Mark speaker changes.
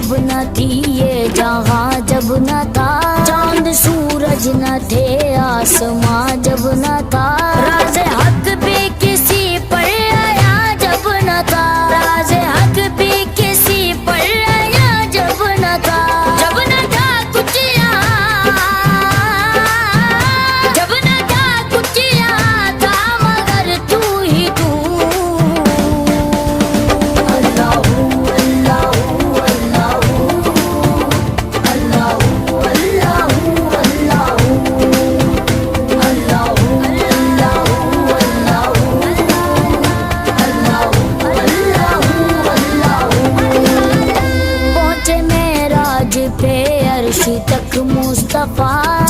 Speaker 1: جب نہ تھی یہ جہاں، جب نہ تھا چاند سورج نہ تھے آسماں، جب نہ تھا راز حق بھی کسی پر آیا، جب نہ تھا راز حق بھی کسی پر آیا، جب نہ تھا، جب نہ تھا کچھ یہاں، جب نہ تھا کچھ یہاں تھا مگر تو ہی تو۔ اللہ اللہ اللہ اللہ اللہ پہنچے معراج پہ عرش تک مصطفیٰ،